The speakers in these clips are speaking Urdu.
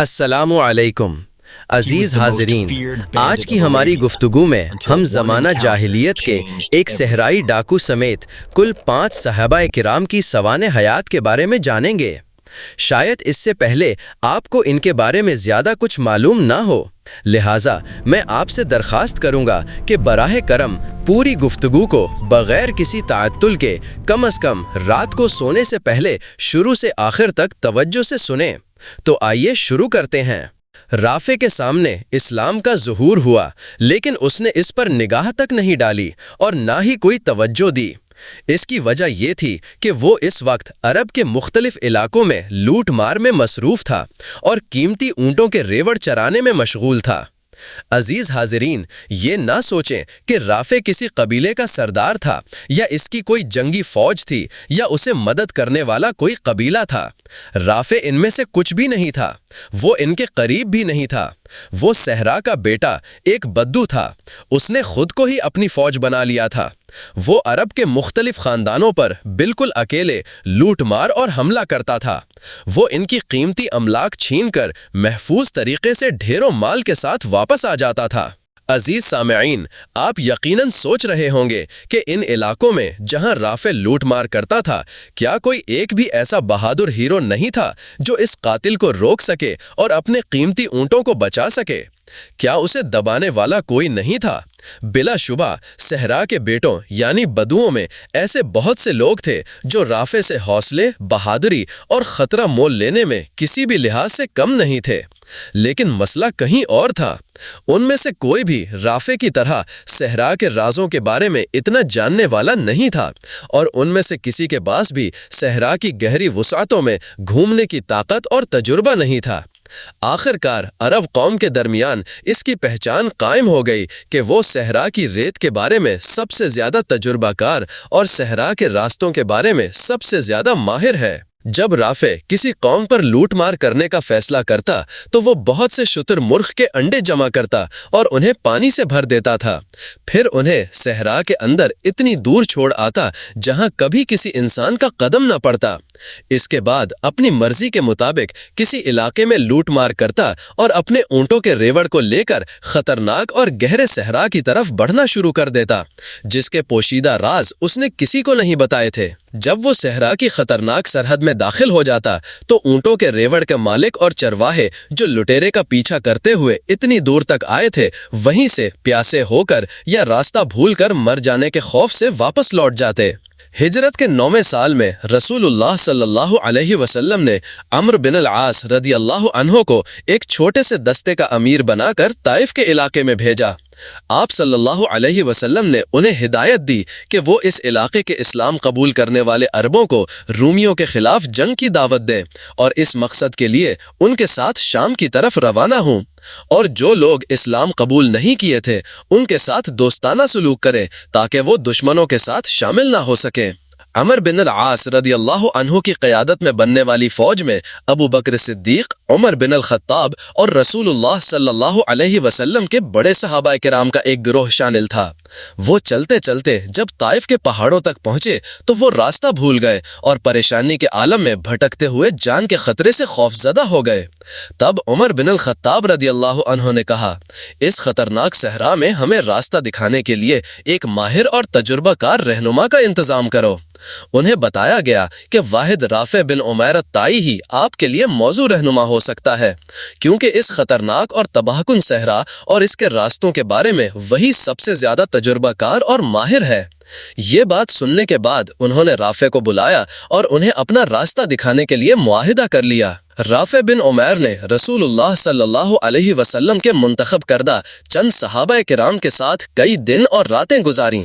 السلام علیکم عزیز حاضرین، آج کی ہماری گفتگو میں ہم زمانہ جاہلیت کے ایک صحرائی ڈاکو سمیت کل 5 صحابہ کرام کی سوانح حیات کے بارے میں جانیں گے۔ شاید اس سے پہلے آپ کو ان کے بارے میں زیادہ کچھ معلوم نہ ہو، لہٰذا میں آپ سے درخواست کروں گا کہ براہ کرم پوری گفتگو کو بغیر کسی تعطل کے کم از کم رات کو سونے سے پہلے شروع سے آخر تک توجہ سے سنیں۔ تو آئیے شروع کرتے ہیں۔ رافع کے سامنے اسلام کا ظہور ہوا، لیکن اس نے اس پر نگاہ تک نہیں ڈالی اور نہ ہی کوئی توجہ دی۔ اس کی وجہ یہ تھی کہ وہ اس وقت عرب کے مختلف علاقوں میں لوٹ مار میں مصروف تھا اور قیمتی اونٹوں کے ریوڑ چرانے میں مشغول تھا۔ عزیز حاضرین، یہ نہ سوچیں کہ رافع کسی قبیلے کا سردار تھا یا اس کی کوئی جنگی فوج تھی یا اسے مدد کرنے والا کوئی قبیلہ تھا۔ رافع ان میں سے کچھ بھی نہیں تھا، وہ ان کے قریب بھی نہیں تھا۔ وہ صحرا کا بیٹا ایک بدو تھا، اس نے خود کو ہی اپنی فوج بنا لیا تھا۔ وہ عرب کے مختلف خاندانوں پر بالکل اکیلے لوٹ مار اور حملہ کرتا تھا۔ وہ ان کی قیمتی املاک چھین کر محفوظ طریقے سے ڈھیروں مال کے ساتھ واپس آ جاتا تھا۔ عزیز سامعین، آپ یقیناً سوچ رہے ہوں گے کہ ان علاقوں میں جہاں رافع لوٹ مار کرتا تھا، کیا کوئی ایک بھی ایسا بہادر ہیرو نہیں تھا جو اس قاتل کو روک سکے اور اپنے قیمتی اونٹوں کو بچا سکے؟ کیا اسے دبانے والا کوئی نہیں تھا؟ بلا شبہ صحرا کے بیٹوں یعنی بدوؤں میں ایسے بہت سے لوگ تھے جو رافع سے حوصلے، بہادری اور خطرہ مول لینے میں کسی بھی لحاظ سے کم نہیں تھے۔ لیکن مسئلہ کہیں اور تھا۔ ان میں سے کوئی بھی رافع کی طرح صحرا کے رازوں کے بارے میں اتنا جاننے والا نہیں تھا، اور ان میں سے کسی کے پاس بھی صحرا کی گہری وسعتوں میں گھومنے کی طاقت اور تجربہ نہیں تھا۔ آخر کار عرب قوم کے درمیان اس کی پہچان قائم ہو گئی کہ وہ صحرا کی ریت کے بارے میں سب سے زیادہ تجربہ کار اور صحرا کے راستوں کے بارے میں سب سے زیادہ ماہر ہے۔ جب رافع کسی قوم پر لوٹ مار کرنے کا فیصلہ کرتا تو وہ بہت سے شتر مرغ کے انڈے جمع کرتا اور انہیں پانی سے بھر دیتا تھا، پھر انہیں صحرا کے اندر اتنی دور چھوڑ آتا جہاں کبھی کسی انسان کا قدم نہ پڑتا۔ اس کے بعد اپنی مرضی کے مطابق کسی علاقے میں لوٹ مار کرتا اور اپنے اونٹوں کے ریوڑ کو لے کر خطرناک اور گہرے صحرا کی طرف بڑھنا شروع کر دیتا، جس کے پوشیدہ راز اس نے کسی کو نہیں بتائے تھے۔ جب وہ صحرا کی خطرناک سرحد میں داخل ہو جاتا تو اونٹوں کے ریوڑ کے مالک اور چرواہے جو لٹیرے کا پیچھا کرتے ہوئے اتنی دور تک آئے تھے، وہیں سے پیاسے ہو کر یا راستہ بھول کر مر جانے کے خوف سے واپس لوٹ جاتے۔ ہجرت کے 9ویں سال میں رسول اللہ صلی اللہ علیہ وسلم نے عمرو بن العاص رضی اللہ عنہ کو ایک چھوٹے سے دستے کا امیر بنا کر طائف کے علاقے میں بھیجا۔ آپ صلی اللہ علیہ وسلم نے انہیں ہدایت دی کہ وہ اس علاقے کے اسلام قبول کرنے والے عربوں کو رومیوں کے خلاف جنگ کی دعوت دیں اور اس مقصد کے لیے ان کے ساتھ شام کی طرف روانہ ہوں، اور جو لوگ اسلام قبول نہیں کیے تھے ان کے ساتھ دوستانہ سلوک کریں تاکہ وہ دشمنوں کے ساتھ شامل نہ ہو سکیں۔ عمرو بن العاص رضی اللہ عنہ کی قیادت میں بننے والی فوج میں ابو بکر صدیق، عمر بن الخطاب اور رسول اللہ صلی اللہ علیہ وسلم کے بڑے صحابہ کرام کا ایک گروہ شامل تھا۔ وہ چلتے چلتے جب طائف کے پہاڑوں تک پہنچے تو وہ راستہ بھول گئے اور پریشانی کے عالم میں بھٹکتے ہوئے جان کے خطرے سے خوفزدہ ہو گئے۔ تب عمر بن الخطاب رضی اللہ عنہ نے کہا، اس خطرناک صحرا میں ہمیں راستہ دکھانے کے لیے ایک ماہر اور تجربہ کار رہنما کا انتظام کرو۔ انہیں بتایا گیا کہ واحد رافع بن عمیر الطائی ہی آپ کے لیے موزوں رہنما ہو سکتا ہے، کیونکہ اس خطرناک اور تباہ کن صحرا اور اس کے راستوں کے بارے میں وہی سب سے زیادہ تجربہ کار اور ماہر ہے۔ یہ بات سننے کے بعد انہوں نے رافع کو بلایا اور انہیں اپنا راستہ دکھانے کے لیے معاہدہ کر لیا۔ رافع بن عمیر نے رسول اللہ صلی اللہ علیہ وسلم کے منتخب کردہ چند صحابہ کرام کے ساتھ کئی دن اور راتیں گزاریں۔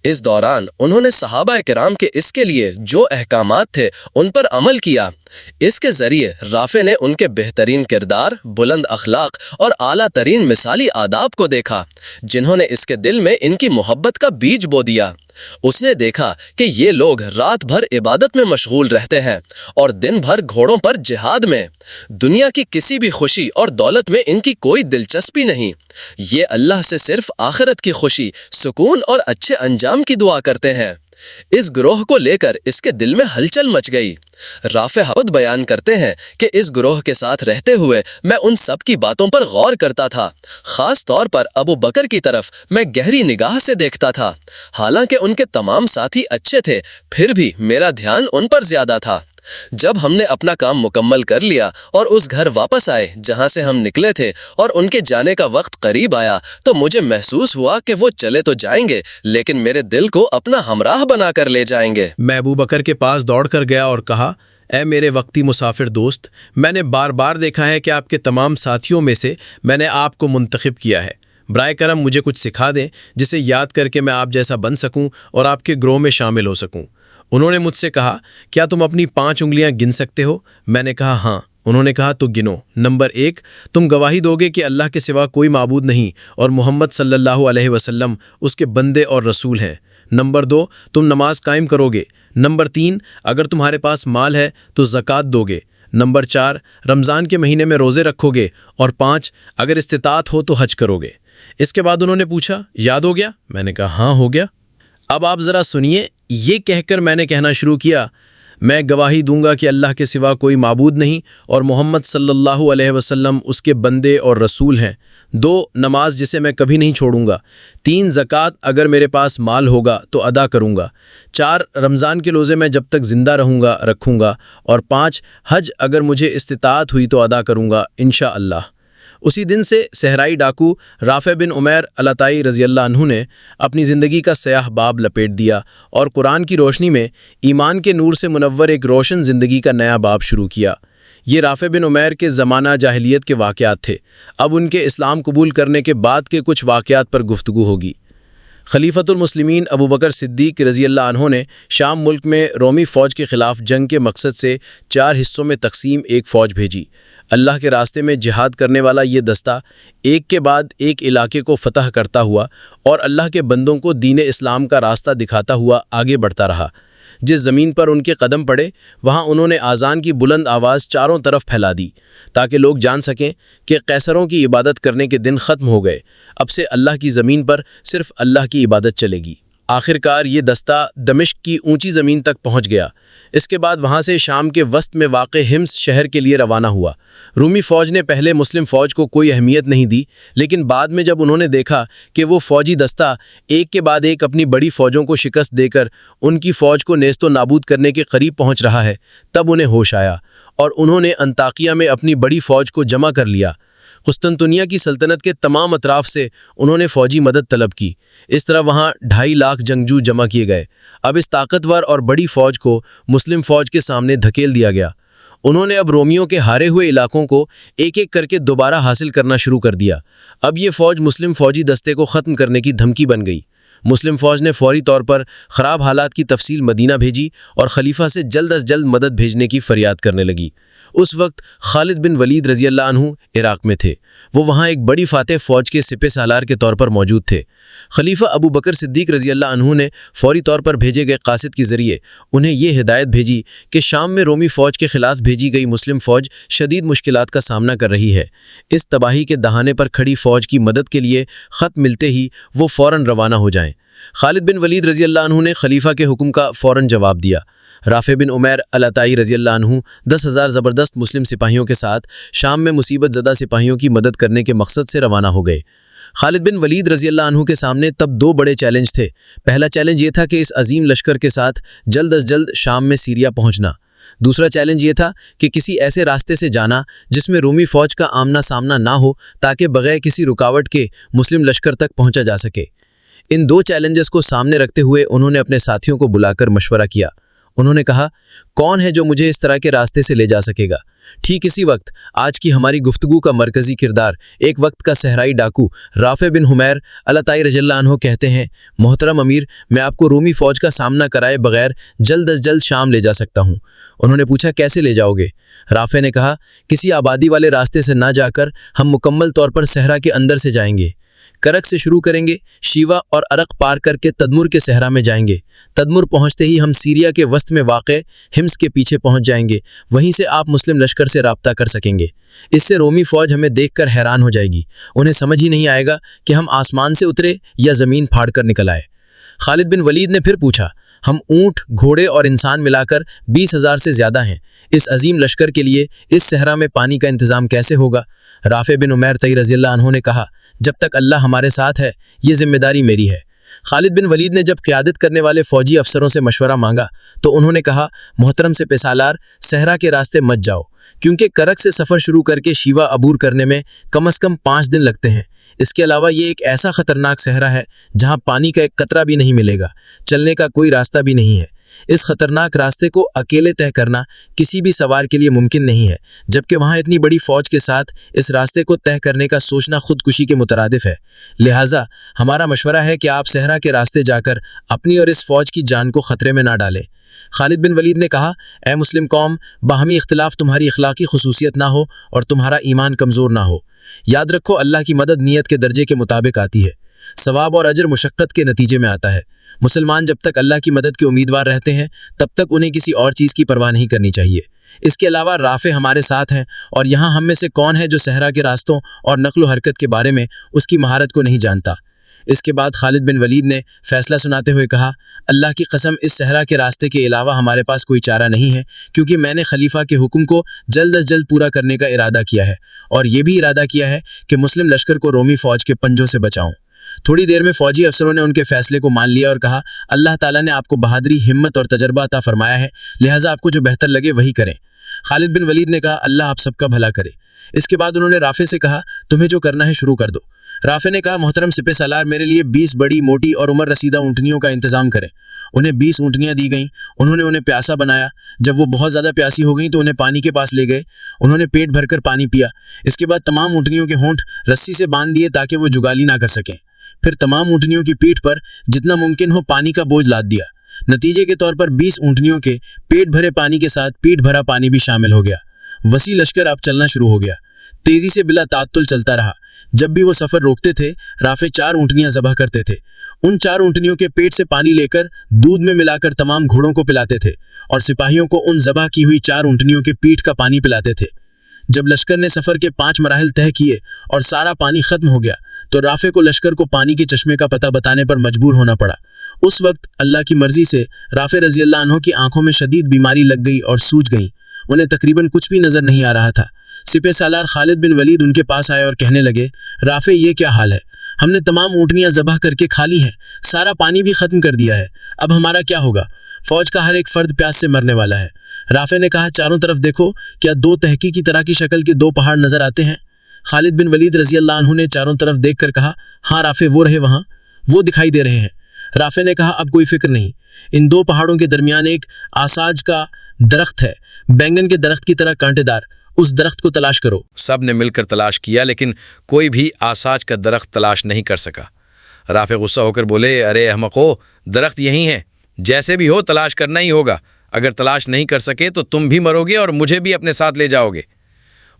اس دوران انہوں نے صحابہ کرام کے اس کے لیے جو احکامات تھے ان پر عمل کیا۔ اس کے ذریعے رافع نے ان کے بہترین کردار، بلند اخلاق اور اعلیٰ ترین مثالی آداب کو دیکھا، جنہوں نے اس کے دل میں ان کی محبت کا بیج بو دیا۔ اس نے دیکھا کہ یہ لوگ رات بھر عبادت میں مشغول رہتے ہیں اور دن بھر گھوڑوں پر جہاد میں، دنیا کی کسی بھی خوشی اور دولت میں ان کی کوئی دلچسپی نہیں۔ یہ اللہ سے صرف آخرت کی خوشی، سکون اور اچھے انجام کی دعا کرتے ہیں۔ اس گروہ کو لے کر اس کے دل میں ہلچل مچ گئی۔ رافع خود بیان کرتے ہیں کہ اس گروہ کے ساتھ رہتے ہوئے میں ان سب کی باتوں پر غور کرتا تھا، خاص طور پر ابو بکر کی طرف میں گہری نگاہ سے دیکھتا تھا۔ حالانکہ ان کے تمام ساتھی اچھے تھے، پھر بھی میرا دھیان ان پر زیادہ تھا۔ جب ہم نے اپنا کام مکمل کر لیا اور اس گھر واپس آئے جہاں سے ہم نکلے تھے اور ان کے جانے کا وقت قریب آیا تو مجھے محسوس ہوا کہ وہ چلے تو جائیں گے لیکن میرے دل کو اپنا ہمراہ بنا کر لے جائیں گے۔ میں ابو بکر کے پاس دوڑ کر گیا اور کہا، اے میرے وقتی مسافر دوست، میں نے بار بار دیکھا ہے کہ آپ کے تمام ساتھیوں میں سے میں نے آپ کو منتخب کیا ہے۔ برائے کرم مجھے کچھ سکھا دیں جسے یاد کر کے میں آپ جیسا بن سکوں اور آپ کے گروہ میں شامل ہو سکوں۔ انہوں نے مجھ سے کہا، کیا تم اپنی 5 انگلیاں گن سکتے ہو؟ میں نے کہا ہاں۔ انہوں نے کہا تو گنو۔ نمبر 1، تم گواہی دو گے کہ اللہ کے سوا کوئی معبود نہیں اور محمد صلی اللہ علیہ وسلم اس کے بندے اور رسول ہیں۔ نمبر 2، تم نماز قائم کرو گے۔ نمبر 3، اگر تمہارے پاس مال ہے تو زکوٰۃ دو گے۔ نمبر 4، رمضان کے مہینے میں روزے رکھو گے۔ اور 5، اگر استطاعت ہو تو حج کرو گے۔ اس کے بعد انہوں نے پوچھا، یاد ہو گیا؟ میں نے کہا ہاں ہو گیا۔ اب آپ ذرا سنیے، یہ کہہ کر میں نے کہنا شروع کیا، میں گواہی دوں گا کہ اللہ کے سوا کوئی معبود نہیں اور محمد صلی اللہ علیہ وسلم اس کے بندے اور رسول ہیں۔ 2، نماز جسے میں کبھی نہیں چھوڑوں گا۔ 3، زکوٰۃ اگر میرے پاس مال ہوگا تو ادا کروں گا۔ 4، رمضان کے روزے میں جب تک زندہ رہوں گا رکھوں گا۔ اور 5، حج اگر مجھے استطاعت ہوئی تو ادا کروں گا انشاءاللہ۔ اسی دن سے صحرائی ڈاکو رافع بن عمیر علتائی رضی اللہ عنہ نے اپنی زندگی کا سیاہ باب لپیٹ دیا اور قرآن کی روشنی میں ایمان کے نور سے منور ایک روشن زندگی کا نیا باب شروع کیا۔ یہ رافع بن عمیر کے زمانہ جاہلیت کے واقعات تھے۔ اب ان کے اسلام قبول کرنے کے بعد کے کچھ واقعات پر گفتگو ہوگی۔ خلیفۃ المسلمین ابو بکر صدیق رضی اللہ عنہ نے شام ملک میں رومی فوج کے خلاف جنگ کے مقصد سے 4 حصوں میں تقسیم ایک فوج بھیجی۔ اللہ کے راستے میں جہاد کرنے والا یہ دستہ ایک کے بعد ایک علاقے کو فتح کرتا ہوا اور اللہ کے بندوں کو دین اسلام کا راستہ دکھاتا ہوا آگے بڑھتا رہا۔ جس زمین پر ان کے قدم پڑے وہاں انہوں نے اذان کی بلند آواز چاروں طرف پھیلا دی تاکہ لوگ جان سکیں کہ قیصروں کی عبادت کرنے کے دن ختم ہو گئے، اب سے اللہ کی زمین پر صرف اللہ کی عبادت چلے گی۔ آخرکار یہ دستہ دمشق کی اونچی زمین تک پہنچ گیا۔ اس کے بعد وہاں سے شام کے وسط میں واقع حمص شہر کے لیے روانہ ہوا۔ رومی فوج نے پہلے مسلم فوج کو کوئی اہمیت نہیں دی، لیکن بعد میں جب انہوں نے دیکھا کہ وہ فوجی دستہ ایک کے بعد ایک اپنی بڑی فوجوں کو شکست دے کر ان کی فوج کو نیست و نابود کرنے کے قریب پہنچ رہا ہے، تب انہیں ہوش آیا اور انہوں نے انطاکیہ میں اپنی بڑی فوج کو جمع کر لیا۔ قسطنطنیہ کی سلطنت کے تمام اطراف سے انہوں نے فوجی مدد طلب کی۔ اس طرح وہاں 2.5 لاکھ جنگجو جمع کیے گئے۔ اب اس طاقتور اور بڑی فوج کو مسلم فوج کے سامنے دھکیل دیا گیا۔ انہوں نے اب رومیوں کے ہارے ہوئے علاقوں کو ایک ایک کر کے دوبارہ حاصل کرنا شروع کر دیا۔ اب یہ فوج مسلم فوجی دستے کو ختم کرنے کی دھمکی بن گئی۔ مسلم فوج نے فوری طور پر خراب حالات کی تفصیل مدینہ بھیجی اور خلیفہ سے جلد از جلد مدد بھیجنے کی فریاد کرنے لگی۔ اس وقت خالد بن ولید رضی اللہ عنہ عراق میں تھے۔ وہ وہاں ایک بڑی فاتح فوج کے سپہ سالار کے طور پر موجود تھے۔ خلیفہ ابو بکر صدیق رضی اللہ عنہ نے فوری طور پر بھیجے گئے قاصد کے ذریعے انہیں یہ ہدایت بھیجی کہ شام میں رومی فوج کے خلاف بھیجی گئی مسلم فوج شدید مشکلات کا سامنا کر رہی ہے۔ اس تباہی کے دہانے پر کھڑی فوج کی مدد کے لیے خط ملتے ہی وہ فوراً روانہ ہو جائیں۔ خالد بن ولید رضی اللہ عنہ نے خلیفہ کے حکم کا فوراً جواب دیا۔ رافع بن عمیر علتائی رضی اللہ عنہ 10,000 زبردست مسلم سپاہیوں کے ساتھ شام میں مصیبت زدہ سپاہیوں کی مدد کرنے کے مقصد سے روانہ ہو گئے۔ خالد بن ولید رضی اللہ عنہ کے سامنے تب 2 بڑے چیلنج تھے۔ پہلا چیلنج یہ تھا کہ اس عظیم لشکر کے ساتھ جلد از جلد شام میں سیریا پہنچنا۔ دوسرا چیلنج یہ تھا کہ کسی ایسے راستے سے جانا جس میں رومی فوج کا آمنا سامنا نہ ہو تاکہ بغیر کسی رکاوٹ کے مسلم لشکر تک پہنچا جا سکے۔ ان 2 چیلنجز کو سامنے رکھتے ہوئے انہوں نے اپنے ساتھیوں کو بلا کر مشورہ کیا۔ انہوں نے کہا، کون ہے جو مجھے اس طرح کے راستے سے لے جا سکے گا؟ ٹھیک اسی وقت آج کی ہماری گفتگو کا مرکزی کردار ایک وقت کا صحرائی ڈاکو رافع بن عمیر علتائی رضی اللہ عنہ کہتے ہیں، محترم امیر، میں آپ کو رومی فوج کا سامنا کرائے بغیر جلد از جلد شام لے جا سکتا ہوں۔ انہوں نے پوچھا، کیسے لے جاؤ گے؟ رافع نے کہا، کسی آبادی والے راستے سے نہ جا کر ہم مکمل طور پر صحرا کے اندر سے جائیں گے۔ کرک سے شروع کریں گے، شیوا اور عرق پار کر کے تدمر کے صحرا میں جائیں گے۔ تدمر پہنچتے ہی ہم سیریا کے وسط میں واقع حمص کے پیچھے پہنچ جائیں گے، وہیں سے آپ مسلم لشکر سے رابطہ کر سکیں گے۔ اس سے رومی فوج ہمیں دیکھ کر حیران ہو جائے گی، انہیں سمجھ ہی نہیں آئے گا کہ ہم آسمان سے اترے یا زمین پھاڑ کر نکل آئے۔ خالد بن ولید نے پھر پوچھا، ہم اونٹ، گھوڑے اور انسان ملا کر 20,000 سے زیادہ ہیں۔ اس عظیم لشکر کے لیے اس صحرا میں پانی کا انتظام کیسے ہوگا؟ رافع بن عمیر طئی رضی اللہ عنہ نے کہا، جب تک اللہ ہمارے ساتھ ہے یہ ذمہ داری میری ہے۔ خالد بن ولید نے جب قیادت کرنے والے فوجی افسروں سے مشورہ مانگا تو انہوں نے کہا، محترم سپہ سالار، صحرا کے راستے مت جاؤ، کیونکہ کرک سے سفر شروع کر کے شیوا عبور کرنے میں کم از کم 5 دن لگتے ہیں۔ اس کے علاوہ یہ ایک ایسا خطرناک صحرا ہے جہاں پانی کا ایک قطرہ بھی نہیں ملے گا، چلنے کا کوئی راستہ بھی نہیں ہے۔ اس خطرناک راستے کو اکیلے طے کرنا کسی بھی سوار کے لیے ممکن نہیں ہے، جبکہ وہاں اتنی بڑی فوج کے ساتھ اس راستے کو طے کرنے کا سوچنا خودکشی کے مترادف ہے۔ لہٰذا ہمارا مشورہ ہے کہ آپ صحرا کے راستے جا کر اپنی اور اس فوج کی جان کو خطرے میں نہ ڈالیں۔ خالد بن ولید نے کہا، اے مسلم قوم، باہمی اختلاف تمہاری اخلاقی خصوصیت نہ ہو اور تمہارا ایمان کمزور نہ ہو۔ یاد رکھو، اللہ کی مدد نیت کے درجے کے مطابق آتی ہے، ثواب اور اجر مشقت کے نتیجے میں آتا ہے۔ مسلمان جب تک اللہ کی مدد کے امیدوار رہتے ہیں تب تک انہیں کسی اور چیز کی پرواہ نہیں کرنی چاہیے۔ اس کے علاوہ رافع ہمارے ساتھ ہیں، اور یہاں ہم میں سے کون ہے جو صحرا کے راستوں اور نقل و حرکت کے بارے میں اس کی مہارت کو نہیں جانتا؟ اس کے بعد خالد بن ولید نے فیصلہ سناتے ہوئے کہا، اللہ کی قسم، اس صحرا کے راستے کے علاوہ ہمارے پاس کوئی چارہ نہیں ہے، کیونکہ میں نے خلیفہ کے حکم کو جلد از جلد پورا کرنے کا ارادہ کیا ہے، اور یہ بھی ارادہ کیا ہے کہ مسلم لشکر کو رومی فوج کے پنجوں سے بچاؤں۔ تھوڑی دیر میں فوجی افسروں نے ان کے فیصلے کو مان لیا اور کہا، اللہ تعالیٰ نے آپ کو بہادری، ہمت اور تجربہ عطا فرمایا ہے، لہٰذا آپ کو جو بہتر لگے وہی کریں۔ خالد بن ولید نے کہا، اللہ آپ سب کا بھلا کرے۔ اس کے بعد انہوں نے رافع سے کہا، تمہیں جو کرنا ہے شروع کر دو۔ رافع نے کہا، محترم سپہ سالار، میرے لیے 20 بڑی، موٹی اور عمر رسیدہ اونٹنیوں کا انتظام کریں۔ انہیں 20 اونٹنیاں دی گئیں۔ انہوں نے انہیں پیاسا بنایا۔ جب وہ بہت زیادہ پیاسی ہو گئیں تو انہیں پانی کے پاس لے گئے۔ انہوں نے پیٹ بھر کر پانی پیا۔ اس کے بعد تمام اونٹنیوں کے ہونٹ رسی سے باندھ دیے تاکہ وہ جگالی نہ کر سکیں۔ پھر تمام اونٹنیوں کی پیٹھ پر جتنا ممکن ہو پانی کا بوجھ لاد دیا۔ نتیجے کے طور پر 20 اونٹنیوں کے پیٹ بھرے پانی کے ساتھ پیٹ بھرا پانی بھی شامل ہو گیا۔ وسیع لشکر اب چلنا شروع ہو گیا، تیزی سے بلا تعطل چلتا رہا۔ جب بھی وہ سفر روکتے تھے، رافع 4 اونٹنیاں ذبح کرتے تھے۔ ان 4 اونٹنیوں کے پیٹ سے پانی لے کر دودھ میں ملا کر تمام گھوڑوں کو پلاتے تھے اور سپاہیوں کو ان ذبح کی ہوئی 4 اونٹنیوں کے پیٹ کا پانی پلاتے تھے۔ جب لشکر نے سفر کے 5 مراحل طے کیے اور سارا پانی ختم ہو گیا تو رافع کو لشکر کو پانی کے چشمے کا پتہ بتانے پر مجبور ہونا پڑا۔ اس وقت اللہ کی مرضی سے رافع رضی اللہ عنہ کی آنکھوں میں شدید بیماری لگ گئی اور سوج گئیں۔ انہیں تقریباً کچھ بھی نظر نہیں آ رہا تھا۔ سپہ سالار خالد بن ولید ان کے پاس آئے اور کہنے لگے، رافع، یہ کیا حال ہے؟ ہم نے تمام اونٹنیاں ذبح کر کے کھا لی ہیں، سارا پانی بھی ختم کر دیا ہے، اب ہمارا کیا ہوگا؟ فوج کا ہر ایک فرد پیاس سے مرنے والا ہے۔ رافع نے کہا، چاروں طرف دیکھو، کیا 2 تہکی کی طرح کی شکل کے 2 پہاڑ نظر آتے ہیں؟ خالد بن ولید رضی اللہ عنہ نے چاروں طرف دیکھ کر کہا، ہاں رافع، وہ رہے وہاں، وہ دکھائی دے رہے ہیں۔ رافع نے کہا، اب کوئی فکر نہیں، ان 2 پہاڑوں کے درمیان ایک آساج کا درخت ہے، بینگن کے درخت کی طرح کانٹے دار، اس درخت کو تلاش کرو۔ سب نے مل کر تلاش کیا، لیکن کوئی بھی آساج کا درخت تلاش نہیں کر سکا۔ رافع غصہ ہو کر بولے، ارے احمقو، درخت یہی ہے، جیسے بھی ہو تلاش کرنا ہی ہوگا، اگر تلاش نہیں کر سکے تو تم بھی مرو گے اور مجھے بھی اپنے ساتھ لے جاؤ گے۔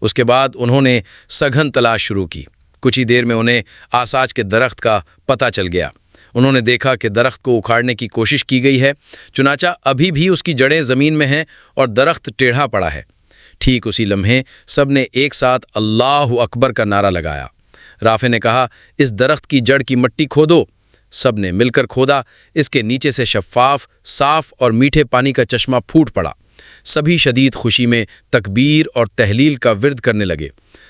اس کے بعد انہوں نے سگھن تلاش شروع کی۔ کچھ ہی دیر میں انہیں آساج کے درخت کا پتہ چل گیا۔ انہوں نے دیکھا کہ درخت کو اکھاڑنے کی کوشش کی گئی ہے، چنانچہ ابھی بھی اس کی جڑیں زمین میں ہیں اور درخت ٹیڑھا پڑا ہے۔ ٹھیک اسی لمحے سب نے ایک ساتھ اللہ اکبر کا نعرہ لگایا۔ رافع نے کہا، اس درخت کی جڑ کی مٹی کھودو۔ سب نے مل کر کھودا۔ اس کے نیچے سے شفاف، صاف اور میٹھے پانی کا چشمہ پھوٹ پڑا۔ سبھی شدید خوشی میں تکبیر اور تحلیل کا ورد کرنے لگے۔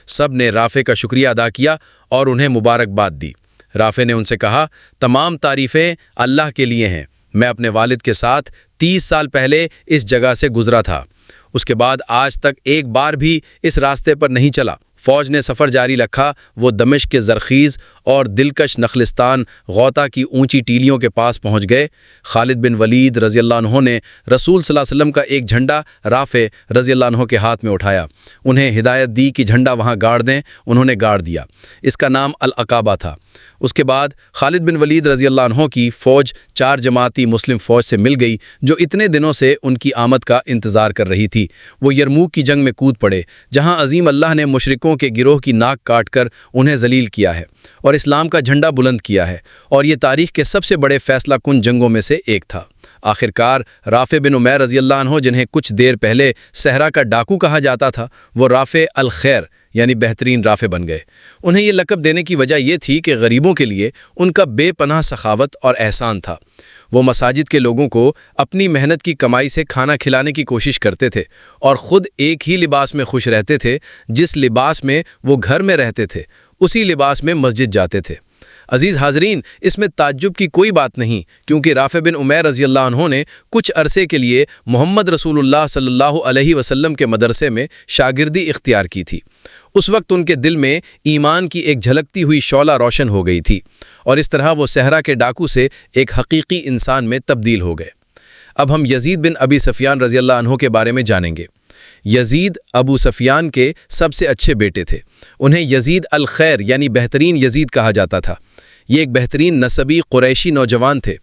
سب نے رافع کا شکریہ ادا کیا اور انہیں مبارکباد دی۔ رافع نے ان سے کہا، تمام تعریفیں اللہ کے لیے ہیں، میں اپنے والد کے ساتھ 30 سال پہلے اس جگہ سے گزرا تھا، اس کے بعد آج تک ایک بار بھی اس راستے پر نہیں چلا۔ فوج نے سفر جاری رکھا۔ وہ دمشق کے زرخیز اور دلکش نخلستان غوطہ کی اونچی ٹیلیوں کے پاس پہنچ گئے۔ خالد بن ولید رضی اللہ عنہ نے رسول صلی اللہ علیہ وسلم کا ایک جھنڈا رافع رضی اللہ عنہ کے ہاتھ میں اٹھایا، انہیں ہدایت دی کہ جھنڈا وہاں گاڑ دیں۔ انہوں نے گاڑ دیا۔ اس کا نام العقابہ تھا۔ اس کے بعد خالد بن ولید رضی اللہ عنہ کی فوج 4 جماعتی مسلم فوج سے مل گئی جو اتنے دنوں سے ان کی آمد کا انتظار کر رہی تھی۔ وہ یرموک کی جنگ میں کود پڑے، جہاں عظیم اللہ نے مشرکوں کے گروہ کی ناک کاٹ کر انہیں ذلیل کیا ہے اور اسلام کا جھنڈا بلند کیا ہے، اور یہ تاریخ کے سب سے بڑے فیصلہ کن جنگوں میں سے ایک تھا۔ آخرکار رافع بن عمیر رضی اللہ عنہ، جنہیں کچھ دیر پہلے صحرا کا ڈاکو کہا جاتا تھا، وہ رافع الخیر یعنی بہترین رافع بن گئے۔ انہیں یہ لقب دینے کی وجہ یہ تھی کہ غریبوں کے لیے ان کا بے پناہ سخاوت اور احسان تھا۔ وہ مساجد کے لوگوں کو اپنی محنت کی کمائی سے کھانا کھلانے کی کوشش کرتے تھے اور خود ایک ہی لباس میں خوش رہتے تھے، جس لباس میں وہ گھر میں رہتے تھے اسی لباس میں مسجد جاتے تھے۔ عزیز حاضرین، اس میں تعجب کی کوئی بات نہیں، کیونکہ رافع بن عمیر رضی اللہ عنہ نے کچھ عرصے کے لیے محمد رسول اللہ صلی اللہ علیہ وسلم کے مدرسے میں شاگردی اختیار کی تھی۔ اس وقت ان کے دل میں ایمان کی ایک جھلکتی ہوئی شعلہ روشن ہو گئی تھی، اور اس طرح وہ صحرا کے ڈاکو سے ایک حقیقی انسان میں تبدیل ہو گئے۔ اب ہم یزید بن ابی سفیان رضی اللہ عنہ کے بارے میں جانیں گے۔ یزید ابو سفیان کے سب سے اچھے بیٹے تھے۔ انہیں یزید الخیر یعنی بہترین یزید کہا جاتا تھا۔ یہ ایک بہترین نسبی قریشی نوجوان تھے،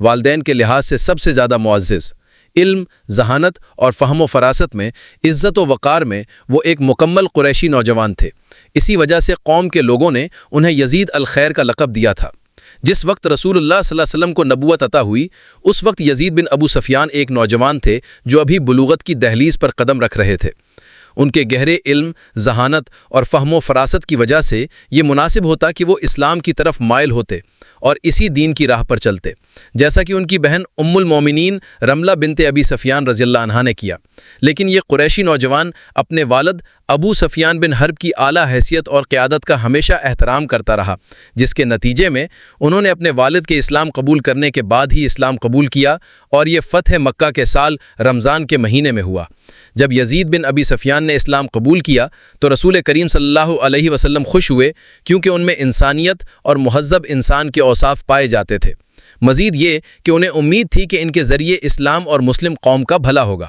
والدین کے لحاظ سے سب سے زیادہ معزز۔ علم، ذہانت اور فہم و فراست میں، عزت و وقار میں وہ ایک مکمل قریشی نوجوان تھے۔ اسی وجہ سے قوم کے لوگوں نے انہیں یزید الخیر کا لقب دیا تھا۔ جس وقت رسول اللہ صلی اللہ علیہ وسلم کو نبوت عطا ہوئی، اس وقت یزید بن ابو سفیان ایک نوجوان تھے جو ابھی بلوغت کی دہلیز پر قدم رکھ رہے تھے۔ ان کے گہرے علم، ذہانت اور فہم و فراست کی وجہ سے یہ مناسب ہوتا کہ وہ اسلام کی طرف مائل ہوتے اور اسی دین کی راہ پر چلتے، جیسا کہ ان کی بہن ام المومنین رملہ بنت ابی سفیان رضی اللہ عنہا نے کیا۔ لیکن یہ قریشی نوجوان اپنے والد ابو سفیان بن حرب کی اعلیٰ حیثیت اور قیادت کا ہمیشہ احترام کرتا رہا، جس کے نتیجے میں انہوں نے اپنے والد کے اسلام قبول کرنے کے بعد ہی اسلام قبول کیا، اور یہ فتح مکہ کے سال رمضان کے مہینے میں ہوا۔ جب یزید بن ابی سفیان نے اسلام قبول کیا تو رسول کریم صلی اللہ علیہ وسلم خوش ہوئے، کیونکہ ان میں انسانیت اور مہذب انسان کے اوصاف پائے جاتے تھے۔ مزید یہ کہ انہیں امید تھی کہ ان کے ذریعے اسلام اور مسلم قوم کا بھلا ہوگا۔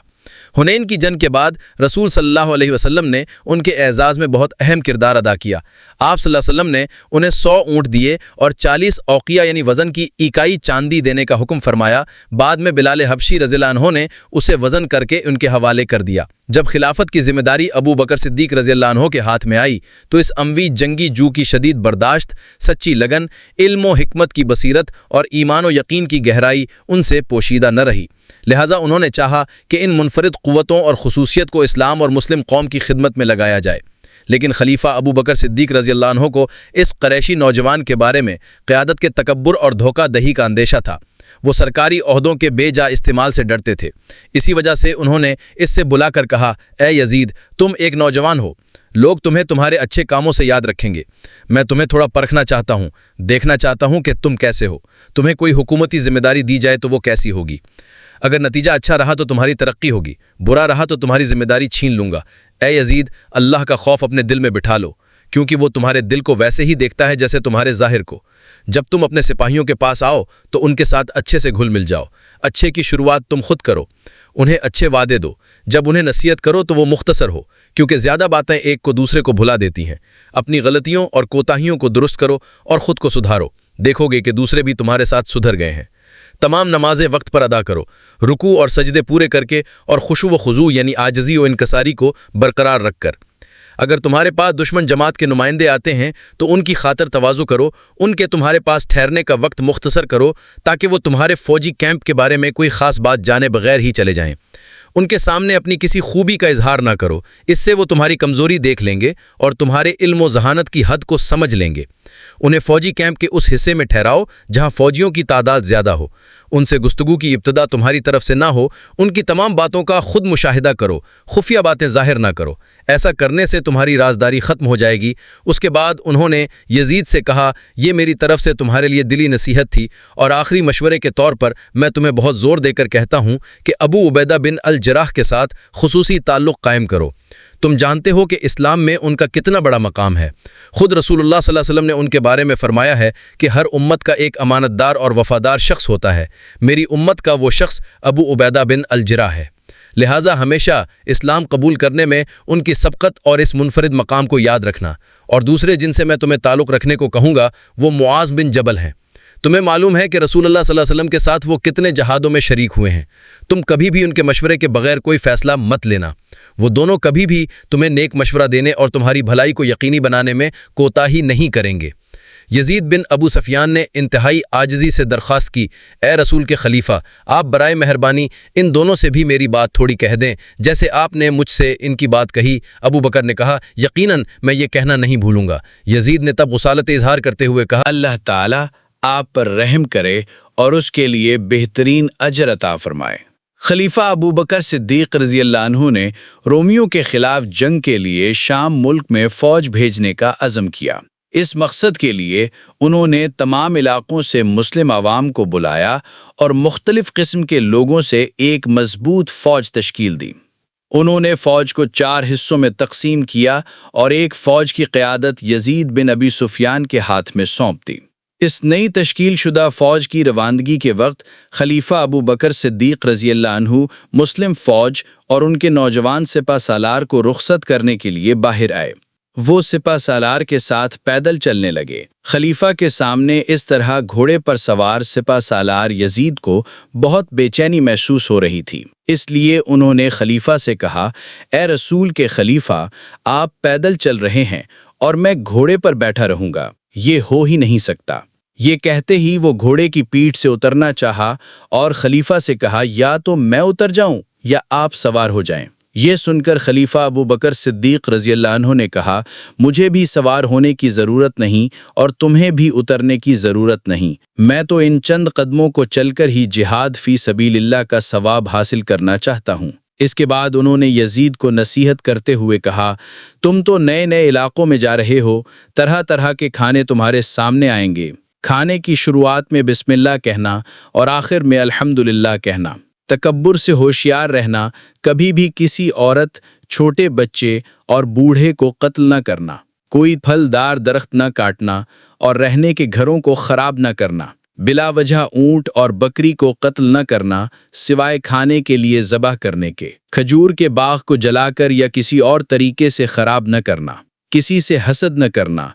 حنین کی جنگ کے بعد رسول صلی اللہ علیہ وسلم نے ان کے اعزاز میں بہت اہم کردار ادا کیا۔ آپ صلی اللہ علیہ وسلم نے انہیں 100 اونٹ دیے اور 40 اوقیہ یعنی وزن کی اکائی چاندی دینے کا حکم فرمایا۔ بعد میں بلال حبشی رضی اللہ عنہ نے اسے وزن کر کے ان کے حوالے کر دیا۔ جب خلافت کی ذمہ داری ابو بکر صدیق رضی اللہ عنہ کے ہاتھ میں آئی تو اس اموی جنگی جو کی شدید برداشت، سچی لگن، علم و حکمت کی بصیرت اور ایمان و یقین کی گہرائی ان سے پوشیدہ نہ رہی۔ لہٰذا انہوں نے چاہا کہ ان منفرد قوتوں اور خصوصیت کو اسلام اور مسلم قوم کی خدمت میں لگایا جائے۔ لیکن خلیفہ ابو بکر صدیق رضی اللہ عنہ کو اس قریشی نوجوان کے بارے میں قیادت کے تکبر اور دھوکہ دہی کا اندیشہ تھا۔ وہ سرکاری عہدوں کے بے جا استعمال سے ڈرتے تھے۔ اسی وجہ سے انہوں نے اس سے بلا کر کہا، اے یزید، تم ایک نوجوان ہو، لوگ تمہیں تمہارے اچھے کاموں سے یاد رکھیں گے۔ میں تمہیں تھوڑا پرکھنا چاہتا ہوں، دیکھنا چاہتا ہوں کہ تم کیسے ہو۔ تمہیں کوئی حکومتی ذمہ داری دی جائے تو وہ کیسی ہوگی؟ اگر نتیجہ اچھا رہا تو تمہاری ترقی ہوگی، برا رہا تو تمہاری ذمہ داری چھین لوں گا۔ اے یزید، اللہ کا خوف اپنے دل میں بٹھا لو، کیونکہ وہ تمہارے دل کو ویسے ہی دیکھتا ہے جیسے تمہارے ظاہر کو۔ جب تم اپنے سپاہیوں کے پاس آؤ تو ان کے ساتھ اچھے سے گھل مل جاؤ۔ اچھے کی شروعات تم خود کرو، انہیں اچھے وعدے دو۔ جب انہیں نصیحت کرو تو وہ مختصر ہو، کیونکہ زیادہ باتیں ایک کو دوسرے کو بھلا دیتی ہیں۔ اپنی غلطیوں اور کوتاہیوں کو درست کرو اور خود کو سدھارو، دیکھو گے کہ دوسرے بھی تمہارے ساتھ سدھر گئے ہیں۔ تمام نمازیں وقت پر ادا کرو، رکوع اور سجدے پورے کر کے، اور خشوع و خضوع یعنی عاجزی و انکساری کو برقرار رکھ کر۔ اگر تمہارے پاس دشمن جماعت کے نمائندے آتے ہیں تو ان کی خاطر تواضع کرو، ان کے تمہارے پاس ٹھہرنے کا وقت مختصر کرو تاکہ وہ تمہارے فوجی کیمپ کے بارے میں کوئی خاص بات جانے بغیر ہی چلے جائیں۔ ان کے سامنے اپنی کسی خوبی کا اظہار نہ کرو، اس سے وہ تمہاری کمزوری دیکھ لیں گے اور تمہارے علم و ذہانت کی حد کو سمجھ لیں گے۔ انہیں فوجی کیمپ کے اس حصے میں ٹھہراؤ جہاں فوجیوں کی تعداد زیادہ ہو۔ ان سے گفتگو کی ابتدا تمہاری طرف سے نہ ہو، ان کی تمام باتوں کا خود مشاہدہ کرو، خفیہ باتیں ظاہر نہ کرو۔ ایسا کرنے سے تمہاری رازداری ختم ہو جائے گی۔ اس کے بعد انہوں نے یزید سے کہا، یہ میری طرف سے تمہارے لیے دلی نصیحت تھی، اور آخری مشورے کے طور پر میں تمہیں بہت زور دے کر کہتا ہوں کہ ابو عبیدہ بن الجراح کے ساتھ خصوصی تعلق قائم کرو۔ تم جانتے ہو کہ اسلام میں ان کا کتنا بڑا مقام ہے۔ خود رسول اللہ صلی اللہ علیہ وسلم نے ان کے بارے میں فرمایا ہے کہ ہر امت کا ایک امانت دار اور وفادار شخص ہوتا ہے، میری امت کا وہ شخص ابو عبیدہ بن الجراح ہے۔ لہٰذا ہمیشہ اسلام قبول کرنے میں ان کی سبقت اور اس منفرد مقام کو یاد رکھنا۔ اور دوسرے جن سے میں تمہیں تعلق رکھنے کو کہوں گا وہ معاذ بن جبل ہیں۔ تمہیں معلوم ہے کہ رسول اللہ صلی اللہ علیہ وسلم کے ساتھ وہ کتنے جہادوں میں شریک ہوئے ہیں۔ تم کبھی بھی ان کے مشورے کے بغیر کوئی فیصلہ مت لینا۔ وہ دونوں کبھی بھی تمہیں نیک مشورہ دینے اور تمہاری بھلائی کو یقینی بنانے میں کوتاہی نہیں کریں گے۔ یزید بن ابو سفیان نے انتہائی عاجزی سے درخواست کی، اے رسول کے خلیفہ، آپ برائے مہربانی ان دونوں سے بھی میری بات تھوڑی کہہ دیں جیسے آپ نے مجھ سے ان کی بات کہی۔ ابو بکر نے کہا، یقیناً میں یہ کہنا نہیں بھولوں گا۔ یزید نے تب غسالت اظہار کرتے ہوئے کہا، اللہ تعالیٰ آپ پر رحم کرے اور اس کے لیے بہترین اجر عطا فرمائے۔ خلیفہ ابو بکر صدیق رضی اللہ عنہ نے رومیوں کے خلاف جنگ کے لیے شام ملک میں فوج بھیجنے کا عزم کیا۔ اس مقصد کے لیے انہوں نے تمام علاقوں سے مسلم عوام کو بلایا اور مختلف قسم کے لوگوں سے ایک مضبوط فوج تشکیل دی۔ انہوں نے فوج کو 4 حصوں میں تقسیم کیا اور ایک فوج کی قیادت یزید بن ابی سفیان کے ہاتھ میں سونپ دی۔ اس نئی تشکیل شدہ فوج کی روانگی کے وقت خلیفہ ابو بکر صدیق رضی اللہ عنہ مسلم فوج اور ان کے نوجوان سپہ سالار کو رخصت کرنے کے لیے باہر آئے۔ وہ سپہ سالار کے ساتھ پیدل چلنے لگے۔ خلیفہ کے سامنے اس طرح گھوڑے پر سوار سپہ سالار یزید کو بہت بے چینی محسوس ہو رہی تھی، اس لیے انہوں نے خلیفہ سے کہا، اے رسول کے خلیفہ، آپ پیدل چل رہے ہیں اور میں گھوڑے پر بیٹھا رہوں گا، یہ ہو ہی نہیں سکتا۔ یہ کہتے ہی وہ گھوڑے کی پیٹھ سے اترنا چاہا اور خلیفہ سے کہا، یا تو میں اتر جاؤں یا آپ سوار ہو جائیں۔ یہ سن کر خلیفہ ابو بکر صدیق رضی اللہ عنہ نے کہا، مجھے بھی سوار ہونے کی ضرورت نہیں اور تمہیں بھی اترنے کی ضرورت نہیں، میں تو ان چند قدموں کو چل کر ہی جہاد فی سبیل اللہ کا ثواب حاصل کرنا چاہتا ہوں۔ اس کے بعد انہوں نے یزید کو نصیحت کرتے ہوئے کہا، تم تو نئے نئے علاقوں میں جا رہے ہو، طرح طرح کے کھانے تمہارے سامنے آئیں گے۔ کھانے کی شروعات میں بسم اللہ کہنا اور آخر میں الحمدللہ کہنا۔ تکبر سے ہوشیار رہنا، کبھی بھی کسی عورت، چھوٹے بچے اور بوڑھے کو قتل نہ کرنا، کوئی پھلدار درخت نہ کاٹنا اور رہنے کے گھروں کو خراب نہ کرنا، بلا وجہ اونٹ اور بکری کو قتل نہ کرنا سوائے کھانے کے لیے ذبح کرنے کے، کھجور کے باغ کو جلا کر یا کسی اور طریقے سے خراب نہ کرنا، کسی سے حسد نہ کرنا،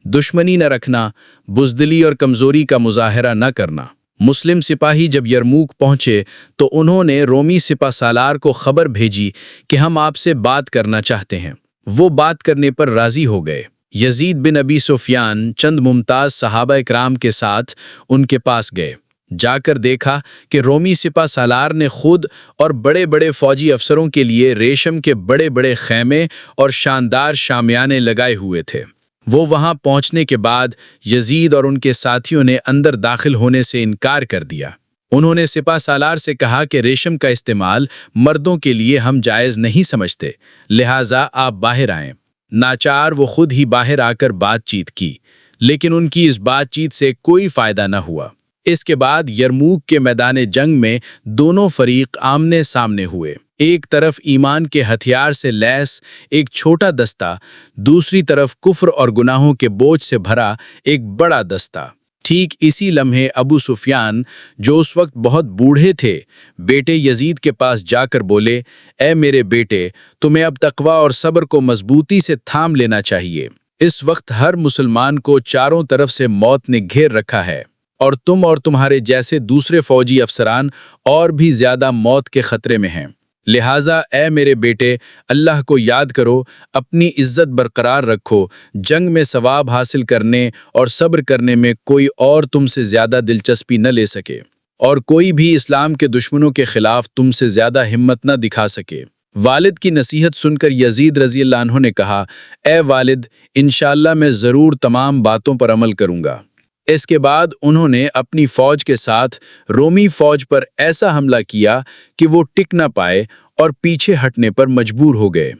دشمنی نہ رکھنا، بزدلی اور کمزوری کا مظاہرہ نہ کرنا۔ مسلم سپاہی جب یرموک پہنچے تو انہوں نے رومی سپہ سالار کو خبر بھیجی کہ ہم آپ سے بات کرنا چاہتے ہیں۔ وہ بات کرنے پر راضی ہو گئے۔ یزید بن ابی سفیان چند ممتاز صحابہ اکرام کے ساتھ ان کے پاس گئے۔ جا کر دیکھا کہ رومی سپہ سالار نے خود اور بڑے بڑے فوجی افسروں کے لیے ریشم کے بڑے بڑے خیمے اور شاندار شامیانے لگائے ہوئے تھے۔ وہ وہاں پہنچنے کے بعد یزید اور ان کے ساتھیوں نے اندر داخل ہونے سے انکار کر دیا۔ انہوں نے سپہ سالار سے کہا کہ ریشم کا استعمال مردوں کے لیے ہم جائز نہیں سمجھتے، لہٰذا آپ باہر آئیں۔ ناچار وہ خود ہی باہر آ کر بات چیت کی، لیکن ان کی اس بات چیت سے کوئی فائدہ نہ ہوا۔ اس کے بعد یرموک کے میدان جنگ میں دونوں فریق آمنے سامنے ہوئے۔ ایک طرف ایمان کے ہتھیار سے لیس ایک چھوٹا دستہ، دوسری طرف کفر اور گناہوں کے بوجھ سے بھرا ایک بڑا دستہ۔ ٹھیک اسی لمحے ابو سفیان، جو اس وقت بہت بوڑھے تھے، بیٹے یزید کے پاس جا کر بولے، اے میرے بیٹے، تمہیں اب تقوی اور صبر کو مضبوطی سے تھام لینا چاہیے۔ اس وقت ہر مسلمان کو چاروں طرف سے موت نے گھیر رکھا ہے، اور تم اور تمہارے جیسے دوسرے فوجی افسران اور بھی زیادہ موت کے خطرے میں ہیں۔ لہٰذا اے میرے بیٹے، اللہ کو یاد کرو، اپنی عزت برقرار رکھو، جنگ میں ثواب حاصل کرنے اور صبر کرنے میں کوئی اور تم سے زیادہ دلچسپی نہ لے سکے، اور کوئی بھی اسلام کے دشمنوں کے خلاف تم سے زیادہ ہمت نہ دکھا سکے۔ والد کی نصیحت سن کر یزید رضی اللہ عنہ نے کہا، اے والد، انشاءاللہ میں ضرور تمام باتوں پر عمل کروں گا۔ اس کے بعد انہوں نے اپنی فوج کے ساتھ رومی فوج پر ایسا حملہ کیا کہ وہ ٹک نہ پائے اور پیچھے ہٹنے پر مجبور ہو گئے۔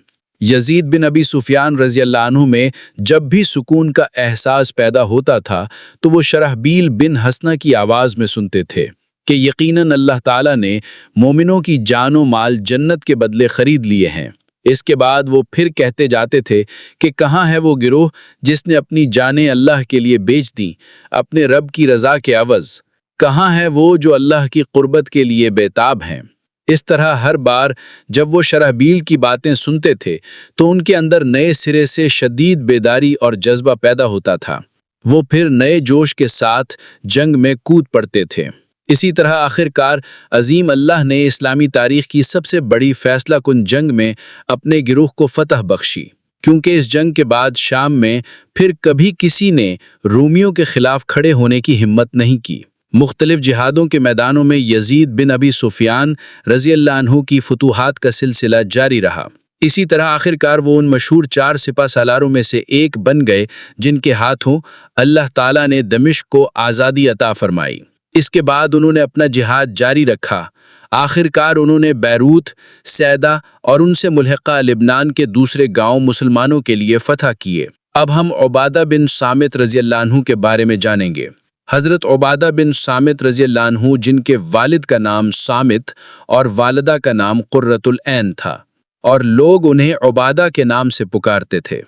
یزید بن ابی سفیان رضی اللہ عنہ میں جب بھی سکون کا احساس پیدا ہوتا تھا تو وہ شرحبیل بن حسنہ کی آواز میں سنتے تھے کہ یقیناً اللہ تعالیٰ نے مومنوں کی جان و مال جنت کے بدلے خرید لیے ہیں۔ اس کے بعد وہ پھر کہتے جاتے تھے کہ کہاں ہے وہ گروہ جس نے اپنی جانیں اللہ کے لیے بیچ دیں اپنے رب کی رضا کے عوض؟ کہاں ہے وہ جو اللہ کی قربت کے لیے بیتاب ہیں؟ اس طرح ہر بار جب وہ شرحبیل کی باتیں سنتے تھے تو ان کے اندر نئے سرے سے شدید بیداری اور جذبہ پیدا ہوتا تھا۔ وہ پھر نئے جوش کے ساتھ جنگ میں کود پڑتے تھے۔ اسی طرح آخرکار عظیم اللہ نے اسلامی تاریخ کی سب سے بڑی فیصلہ کن جنگ میں اپنے گروہ کو فتح بخشی، کیونکہ اس جنگ کے بعد شام میں پھر کبھی کسی نے رومیوں کے خلاف کھڑے ہونے کی ہمت نہیں کی۔ مختلف جہادوں کے میدانوں میں یزید بن ابی سفیان رضی اللہ عنہ کی فتوحات کا سلسلہ جاری رہا۔ اسی طرح آخرکار وہ ان مشہور 4 سپہ سالاروں میں سے ایک بن گئے جن کے ہاتھوں اللہ تعالیٰ نے دمشق کو آزادی عطا فرمائی۔ اس کے بعد انہوں نے اپنا جہاد جاری رکھا۔ آخرکار انہوں نے بیروت، سیدہ اور ان سے ملحقہ لبنان کے دوسرے گاؤں مسلمانوں کے لیے فتح کیے۔ اب ہم عبادہ بن صامت رضی اللہ عنہ کے بارے میں جانیں گے۔ حضرت عبادہ بن صامت رضی اللہ عنہ، جن کے والد کا نام صامت اور والدہ کا نام قرۃ العین تھا، اور لوگ انہیں عبادہ کے نام سے پکارتے تھے۔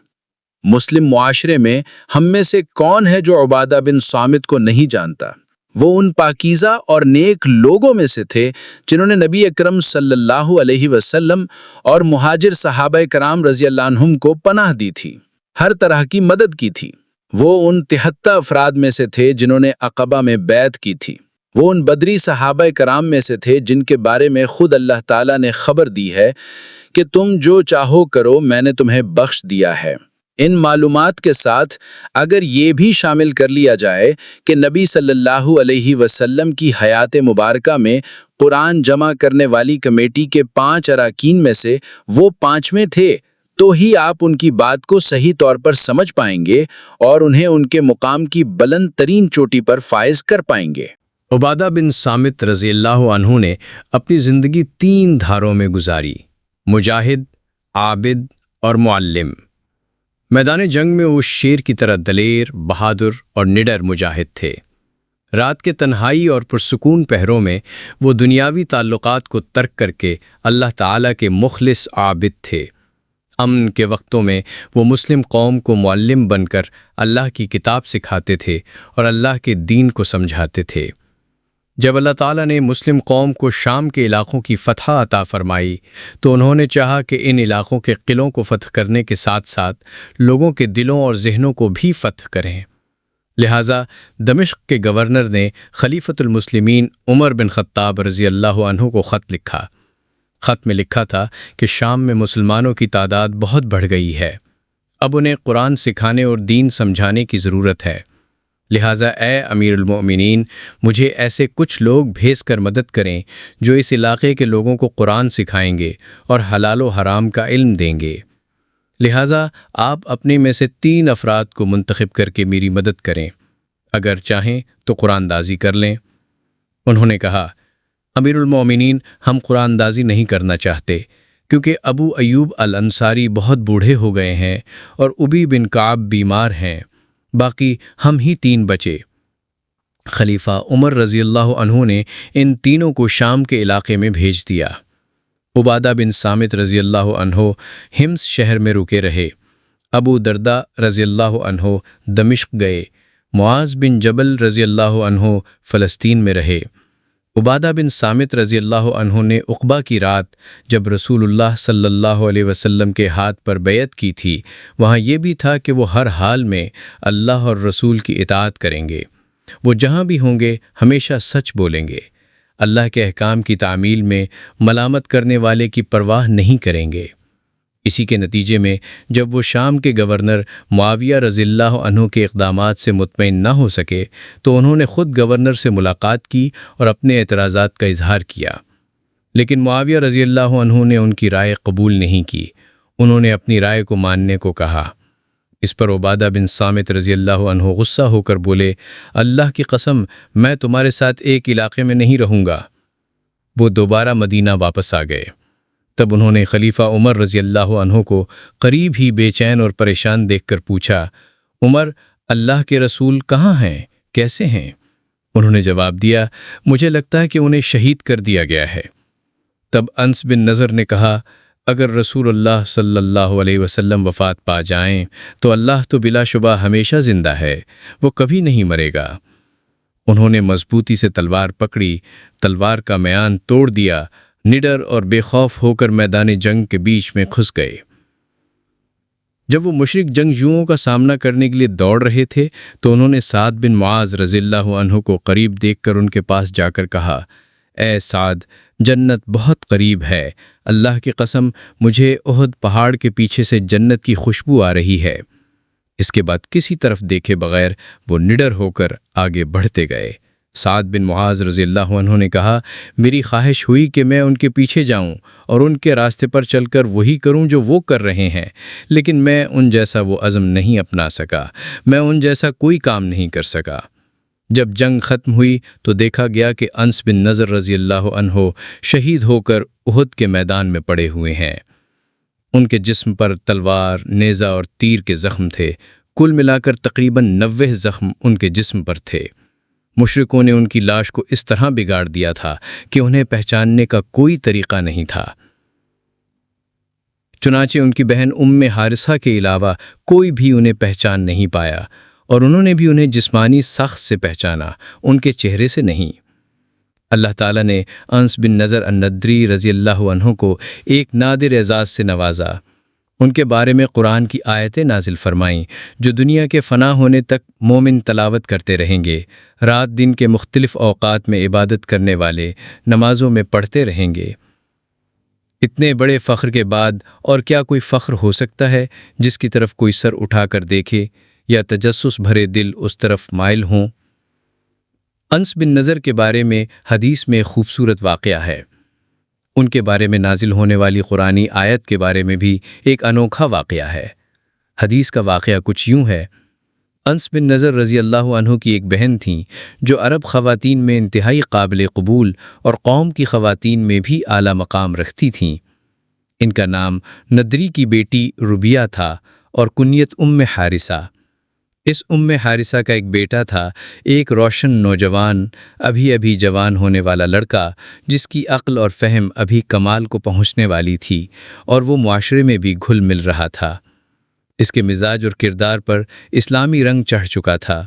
مسلم معاشرے میں ہم میں سے کون ہے جو عبادہ بن صامت کو نہیں جانتا؟ وہ ان پاکیزہ اور نیک لوگوں میں سے تھے جنہوں نے نبی اکرم صلی اللہ علیہ وسلم اور مہاجر صحابہ کرام رضی اللہ عنہم کو پناہ دی تھی، ہر طرح کی مدد کی تھی۔ وہ ان 73 افراد میں سے تھے جنہوں نے عقبہ میں بیعت کی تھی۔ وہ ان بدری صحابہ کرام میں سے تھے جن کے بارے میں خود اللہ تعالیٰ نے خبر دی ہے کہ تم جو چاہو کرو، میں نے تمہیں بخش دیا ہے۔ ان معلومات کے ساتھ اگر یہ بھی شامل کر لیا جائے کہ نبی صلی اللہ علیہ وسلم کی حیات مبارکہ میں قرآن جمع کرنے والی کمیٹی کے 5 اراکین میں سے وہ 5ویں تھے، تو ہی آپ ان کی بات کو صحیح طور پر سمجھ پائیں گے اور انہیں ان کے مقام کی بلند ترین چوٹی پر فائز کر پائیں گے۔ عبادہ بن صامت رضی اللہ عنہ نے اپنی زندگی 3 دھاروں میں گزاری: مجاہد، عابد اور معلم۔ میدان جنگ میں وہ شیر کی طرح دلیر، بہادر اور نڈر مجاہد تھے۔ رات کے تنہائی اور پرسکون پہروں میں وہ دنیاوی تعلقات کو ترک کر کے اللہ تعالیٰ کے مخلص عابد تھے۔ امن کے وقتوں میں وہ مسلم قوم کو معلم بن کر اللہ کی کتاب سکھاتے تھے اور اللہ کے دین کو سمجھاتے تھے۔ جب اللہ تعالیٰ نے مسلم قوم کو شام کے علاقوں کی فتح عطا فرمائی تو انہوں نے چاہا کہ ان علاقوں کے قلعوں کو فتح کرنے کے ساتھ ساتھ لوگوں کے دلوں اور ذہنوں کو بھی فتح کریں۔ لہٰذا دمشق کے گورنر نے خلیفۃ المسلمین عمر بن خطاب رضی اللہ عنہ کو خط لکھا۔ خط میں لکھا تھا کہ شام میں مسلمانوں کی تعداد بہت بڑھ گئی ہے، اب انہیں قرآن سکھانے اور دین سمجھانے کی ضرورت ہے، لہٰذا اے امیر المؤمنین، مجھے ایسے کچھ لوگ بھیج کر مدد کریں جو اس علاقے کے لوگوں کو قرآن سکھائیں گے اور حلال و حرام کا علم دیں گے۔ لہٰذا آپ اپنے میں سے 3 افراد کو منتخب کر کے میری مدد کریں، اگر چاہیں تو قرآن دازی کر لیں۔ انہوں نے کہا، امیر المومنین، ہم قرآن دازی نہیں کرنا چاہتے کیونکہ ابو ایوب الانصاری بہت بوڑھے ہو گئے ہیں اور ابی بن کعب بیمار ہیں، باقی ہم ہی 3 بچے۔ خلیفہ عمر رضی اللہ عنہ نے ان تینوں کو شام کے علاقے میں بھیج دیا۔ عبادہ بن صامت رضی اللہ عنہ حمص شہر میں رکے رہے۔ ابو دردہ رضی اللہ عنہ دمشق گئے۔ معاذ بن جبل رضی اللہ عنہ فلسطین میں رہے۔ عبادہ بن صامت رضی اللہ عنہ نے عقبہ کی رات جب رسول اللہ صلی اللہ علیہ وسلم کے ہاتھ پر بیعت کی تھی، وہاں یہ بھی تھا کہ وہ ہر حال میں اللہ اور رسول کی اطاعت کریں گے۔ وہ جہاں بھی ہوں گے ہمیشہ سچ بولیں گے، اللہ کے احکام کی تعمیل میں ملامت کرنے والے کی پرواہ نہیں کریں گے۔ اسی کے نتیجے میں جب وہ شام کے گورنر معاویہ رضی اللہ عنہ کے اقدامات سے مطمئن نہ ہو سکے تو انہوں نے خود گورنر سے ملاقات کی اور اپنے اعتراضات کا اظہار کیا، لیکن معاویہ رضی اللہ عنہ نے ان کی رائے قبول نہیں کی۔ انہوں نے اپنی رائے کو ماننے کو کہا۔ اس پر عبادہ بن صامت رضی اللہ عنہ غصہ ہو کر بولے، اللہ کی قسم، میں تمہارے ساتھ ایک علاقے میں نہیں رہوں گا۔ وہ دوبارہ مدینہ واپس آ گئے۔ تب انہوں نے خلیفہ عمر رضی اللہ عنہ کو قریب ہی بے چین اور پریشان دیکھ کر پوچھا، عمر، اللہ کے رسول کہاں ہیں؟ کیسے ہیں؟ انہوں نے جواب دیا، مجھے لگتا ہے کہ انہیں شہید کر دیا گیا ہے۔ تب انس بن نضر نے کہا، اگر رسول اللہ صلی اللہ علیہ وسلم وفات پا جائیں تو اللہ تو بلا شبہ ہمیشہ زندہ ہے، وہ کبھی نہیں مرے گا۔ انہوں نے مضبوطی سے تلوار پکڑی، تلوار کا میان توڑ دیا، نڈر اور بے خوف ہو کر میدان جنگ کے بیچ میں گھس گئے۔ جب وہ مشرک جنگجوؤں کا سامنا کرنے کے لیے دوڑ رہے تھے تو انہوں نے سعد بن معاذ رضی اللہ عنہ کو قریب دیکھ کر ان کے پاس جا کر کہا، اے سعد، جنت بہت قریب ہے، اللہ کی قسم مجھے احد پہاڑ کے پیچھے سے جنت کی خوشبو آ رہی ہے۔ اس کے بعد کسی طرف دیکھے بغیر وہ نڈر ہو کر آگے بڑھتے گئے۔ سعد بن معاذ رضی اللہ عنہ نے کہا، میری خواہش ہوئی کہ میں ان کے پیچھے جاؤں اور ان کے راستے پر چل کر وہی کروں جو وہ کر رہے ہیں، لیکن میں ان جیسا وہ عزم نہیں اپنا سکا، میں ان جیسا کوئی کام نہیں کر سکا۔ جب جنگ ختم ہوئی تو دیکھا گیا کہ انس بن نضر رضی اللہ عنہ شہید ہو کر احد کے میدان میں پڑے ہوئے ہیں۔ ان کے جسم پر تلوار، نیزہ اور تیر کے زخم تھے، کل ملا کر تقریباً 90 زخم ان کے جسم پر تھے۔ مشرکوں نے ان کی لاش کو اس طرح بگاڑ دیا تھا کہ انہیں پہچاننے کا کوئی طریقہ نہیں تھا۔ چنانچہ ان کی بہن ام حارثہ کے علاوہ کوئی بھی انہیں پہچان نہیں پایا، اور انہوں نے بھی انہیں جسمانی ساخت سے پہچانا، ان کے چہرے سے نہیں۔ اللہ تعالیٰ نے انس بن نضر الندری رضی اللہ عنہ کو ایک نادر اعزاز سے نوازا۔ ان کے بارے میں قرآن کی آیتیں نازل فرمائیں جو دنیا کے فنا ہونے تک مومن تلاوت کرتے رہیں گے، رات دن کے مختلف اوقات میں عبادت کرنے والے نمازوں میں پڑھتے رہیں گے۔ اتنے بڑے فخر کے بعد اور کیا کوئی فخر ہو سکتا ہے جس کی طرف کوئی سر اٹھا کر دیکھے یا تجسس بھرے دل اس طرف مائل ہوں؟ انس بن نضر کے بارے میں حدیث میں خوبصورت واقعہ ہے۔ ان کے بارے میں نازل ہونے والی قرآنی آیت کے بارے میں بھی ایک انوکھا واقعہ ہے۔ حدیث کا واقعہ کچھ یوں ہے۔ انس بن نضر رضی اللہ عنہ کی ایک بہن تھیں جو عرب خواتین میں انتہائی قابل قبول اور قوم کی خواتین میں بھی اعلیٰ مقام رکھتی تھیں۔ ان کا نام ندری کی بیٹی ربیہ تھا اور کنیت ام حارثہ۔ اس ام حارثہ کا ایک بیٹا تھا، ایک روشن نوجوان، ابھی جوان ہونے والا لڑکا جس کی عقل اور فہم ابھی کمال کو پہنچنے والی تھی، اور وہ معاشرے میں بھی گھل مل رہا تھا۔ اس کے مزاج اور کردار پر اسلامی رنگ چڑھ چکا تھا۔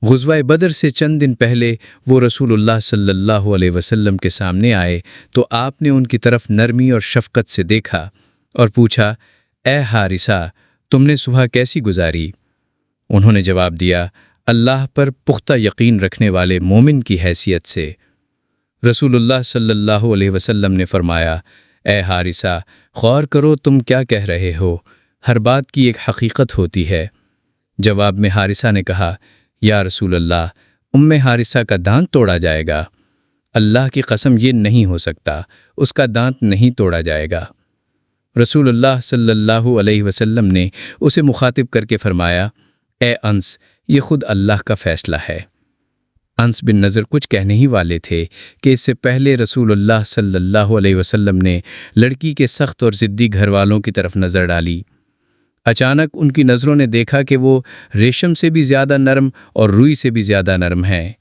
غزوہ بدر سے چند دن پہلے وہ رسول اللہ صلی اللہ علیہ وسلم کے سامنے آئے تو آپ نے ان کی طرف نرمی اور شفقت سے دیکھا اور پوچھا، اے حارثہ، تم نے صبح کیسی گزاری؟ انہوں نے جواب دیا، اللہ پر پختہ یقین رکھنے والے مومن کی حیثیت سے۔ رسول اللہ صلی اللہ علیہ وسلم نے فرمایا، اے حارثہ، غور کرو تم کیا کہہ رہے ہو، ہر بات کی ایک حقیقت ہوتی ہے۔ جواب میں حارثہ نے کہا، یا رسول اللہ، ام حارثہ کا دانت توڑا جائے گا۔ اللہ کی قسم یہ نہیں ہو سکتا، اس کا دانت نہیں توڑا جائے گا۔ رسول اللہ صلی اللہ علیہ وسلم نے اسے مخاطب کر کے فرمایا، اے انس، یہ خود اللہ کا فیصلہ ہے۔ انس بن نضر کچھ کہنے ہی والے تھے کہ اس سے پہلے رسول اللہ صلی اللہ علیہ وسلم نے لڑکی کے سخت اور ضدی گھر والوں کی طرف نظر ڈالی۔ اچانک ان کی نظروں نے دیکھا کہ وہ ریشم سے بھی زیادہ نرم اور روئی سے بھی زیادہ نرم ہیں۔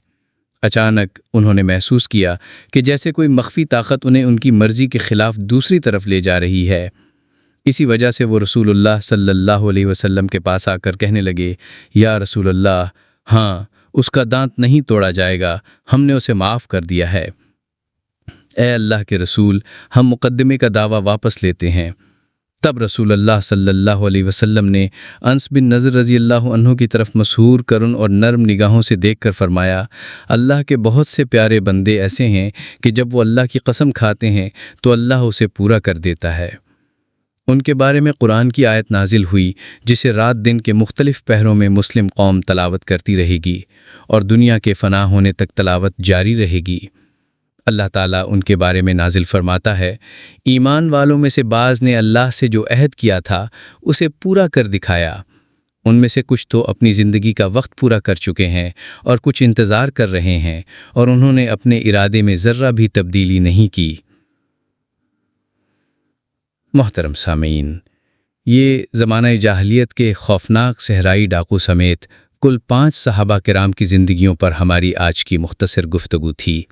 اچانک انہوں نے محسوس کیا کہ جیسے کوئی مخفی طاقت انہیں ان کی مرضی کے خلاف دوسری طرف لے جا رہی ہے۔ اسی وجہ سے وہ رسول اللہ صلی اللہ علیہ وسلم کے پاس آ کر کہنے لگے، یا رسول اللہ، ہاں، اس کا دانت نہیں توڑا جائے گا، ہم نے اسے معاف کر دیا ہے۔ اے اللہ کے رسول، ہم مقدمے کا دعویٰ واپس لیتے ہیں۔ تب رسول اللہ صلی اللہ علیہ وسلم نے انس بن نضر رضی اللہ عنہ کی طرف مسحور کرن اور نرم نگاہوں سے دیکھ کر فرمایا، اللہ کے بہت سے پیارے بندے ایسے ہیں کہ جب وہ اللہ کی قسم کھاتے ہیں تو اللہ اسے پورا کر دیتا ہے۔ ان کے بارے میں قرآن کی آیت نازل ہوئی جسے رات دن کے مختلف پہروں میں مسلم قوم تلاوت کرتی رہے گی اور دنیا کے فنا ہونے تک تلاوت جاری رہے گی۔ اللہ تعالیٰ ان کے بارے میں نازل فرماتا ہے، ایمان والوں میں سے بعض نے اللہ سے جو عہد کیا تھا اسے پورا کر دکھایا۔ ان میں سے کچھ تو اپنی زندگی کا وقت پورا کر چکے ہیں اور کچھ انتظار کر رہے ہیں، اور انہوں نے اپنے ارادے میں ذرہ بھی تبدیلی نہیں کی۔ محترم سامعین، یہ زمانہ جاہلیت کے خوفناک صحرائی ڈاکو سمیت کل 5 صحابہ کرام کی زندگیوں پر ہماری آج کی مختصر گفتگو تھی۔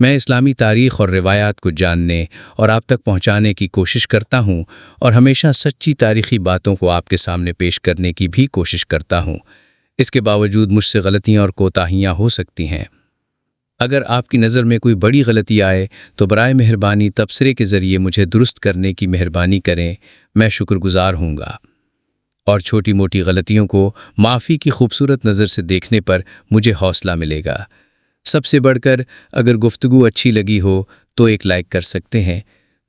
میں اسلامی تاریخ اور روایات کو جاننے اور آپ تک پہنچانے کی کوشش کرتا ہوں، اور ہمیشہ سچی تاریخی باتوں کو آپ کے سامنے پیش کرنے کی بھی کوشش کرتا ہوں۔ اس کے باوجود مجھ سے غلطیاں اور کوتاہیاں ہو سکتی ہیں۔ اگر آپ کی نظر میں کوئی بڑی غلطی آئے تو برائے مہربانی تبصرے کے ذریعے مجھے درست کرنے کی مہربانی کریں، میں شکر گزار ہوں گا۔ اور چھوٹی موٹی غلطیوں کو معافی کی خوبصورت نظر سے دیکھنے پر مجھے حوصلہ ملے گا۔ سب سے بڑھ کر اگر گفتگو اچھی لگی ہو تو ایک لائک کر سکتے ہیں،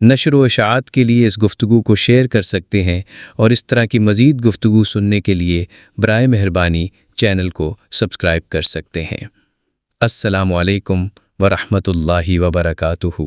نشر و اشاعت کے لیے اس گفتگو کو شیئر کر سکتے ہیں، اور اس طرح کی مزید گفتگو سننے کے لیے برائے مہربانی چینل کو سبسکرائب کر سکتے ہیں۔ السلام علیکم ورحمۃ اللہ وبرکاتہ.